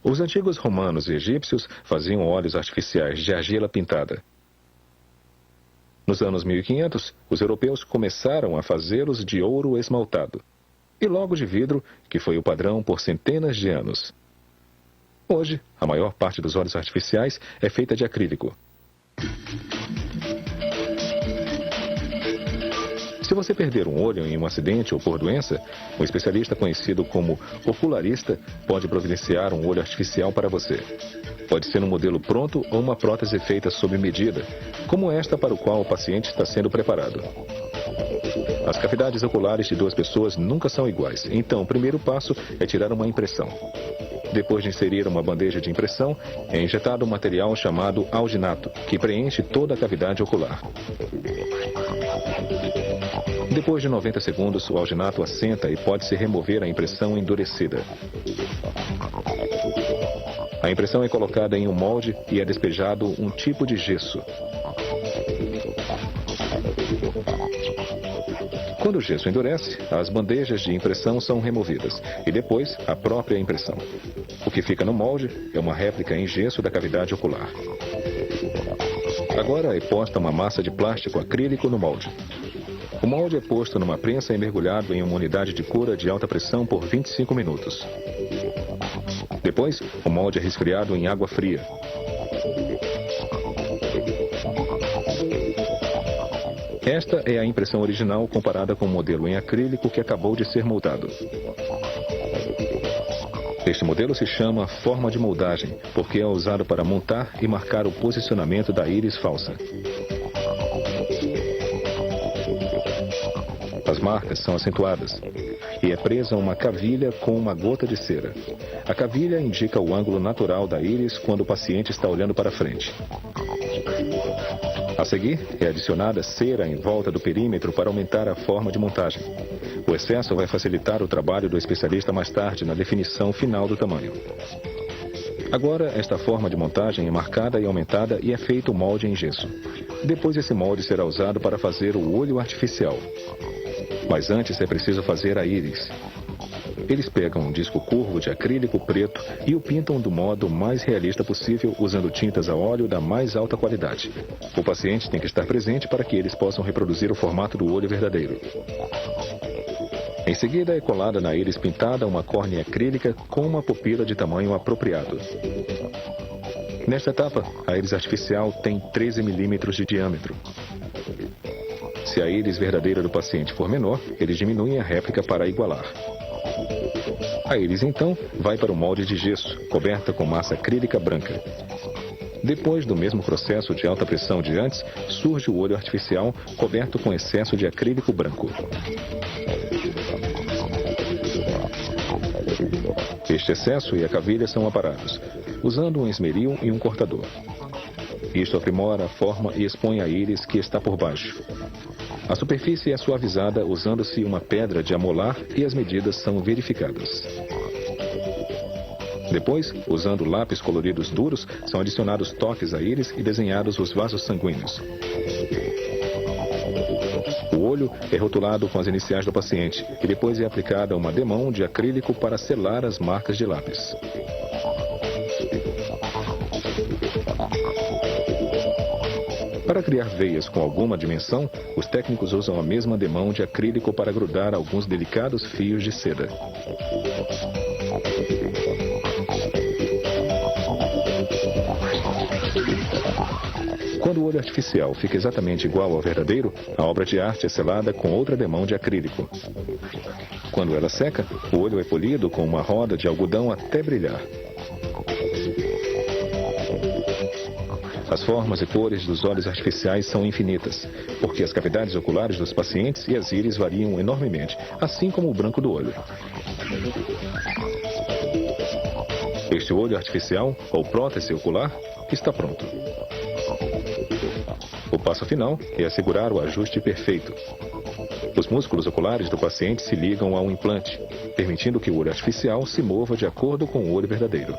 Os antigos romanos e egípcios faziam olhos artificiais de argila pintada. Nos anos 1500, os europeus começaram a fazê-los de ouro esmaltado. E logo de vidro, que foi o padrão por centenas de anos. Hoje, a maior parte dos olhos artificiais é feita de acrílico. Se você perder um olho em um acidente ou por doença, um especialista conhecido como ocularista pode providenciar um olho artificial para você. Pode ser um modelo pronto ou uma prótese feita sob medida, como esta para o qual o paciente está sendo preparado. As cavidades oculares de duas pessoas nunca são iguais, então o primeiro passo é tirar uma impressão. Depois de inserir uma bandeja de impressão, é injetado um material chamado alginato, que preenche toda a cavidade ocular. Depois de 90 segundos, o alginato assenta e pode-se remover a impressão endurecida. A impressão é colocada em um molde e é despejado um tipo de gesso. Quando o gesso endurece, as bandejas de impressão são removidas e depois a própria impressão. O que fica no molde é uma réplica em gesso da cavidade ocular. Agora é posta uma massa de plástico acrílico no molde. O molde é posto numa prensa e mergulhado em uma unidade de cura de alta pressão por 25 minutos. Depois, o molde é resfriado em água fria. Esta é a impressão original comparada com o modelo em acrílico que acabou de ser moldado. Este modelo se chama forma de moldagem, porque é usado para montar e marcar o posicionamento da íris falsa. As marcas são acentuadas e é presa uma cavilha com uma gota de cera. A cavilha indica o ângulo natural da íris quando o paciente está olhando para frente. A seguir, é adicionada cera em volta do perímetro para aumentar a forma de montagem. O excesso vai facilitar o trabalho do especialista mais tarde na definição final do tamanho. Agora, esta forma de montagem é marcada e aumentada e é feito o molde em gesso. Depois, esse molde será usado para fazer o olho artificial. Mas antes é preciso fazer a íris. Eles pegam um disco curvo de acrílico preto e o pintam do modo mais realista possível usando tintas a óleo da mais alta qualidade. O paciente tem que estar presente para que eles possam reproduzir o formato do olho verdadeiro. Em seguida é colada na íris pintada uma córnea acrílica com uma pupila de tamanho apropriado. Nesta etapa, a íris artificial tem 13 milímetros de diâmetro. Se a íris verdadeira do paciente for menor, eles diminuem a réplica para igualar. A íris, então, vai para o molde de gesso, coberta com massa acrílica branca. Depois do mesmo processo de alta pressão de antes, surge o olho artificial coberto com excesso de acrílico branco. Este excesso e a cavilha são aparados, usando um esmeril e um cortador. Isto aprimora a forma e expõe a íris que está por baixo. A superfície é suavizada usando-se uma pedra de amolar e as medidas são verificadas. Depois, usando lápis coloridos duros, são adicionados toques à íris e desenhados os vasos sanguíneos. O olho é rotulado com as iniciais do paciente e depois é aplicada uma demão de acrílico para selar as marcas de lápis. Para criar veias com alguma dimensão, os técnicos usam a mesma demão de acrílico para grudar alguns delicados fios de seda. Quando o olho artificial fica exatamente igual ao verdadeiro, a obra de arte é selada com outra demão de acrílico. Quando ela seca, o olho é polido com uma roda de algodão até brilhar. As formas e cores dos olhos artificiais são infinitas, porque as cavidades oculares dos pacientes e as íris variam enormemente, assim como o branco do olho. Este olho artificial, ou prótese ocular, está pronto. O passo final é assegurar o ajuste perfeito. Os músculos oculares do paciente se ligam a um implante, permitindo que o olho artificial se mova de acordo com o olho verdadeiro.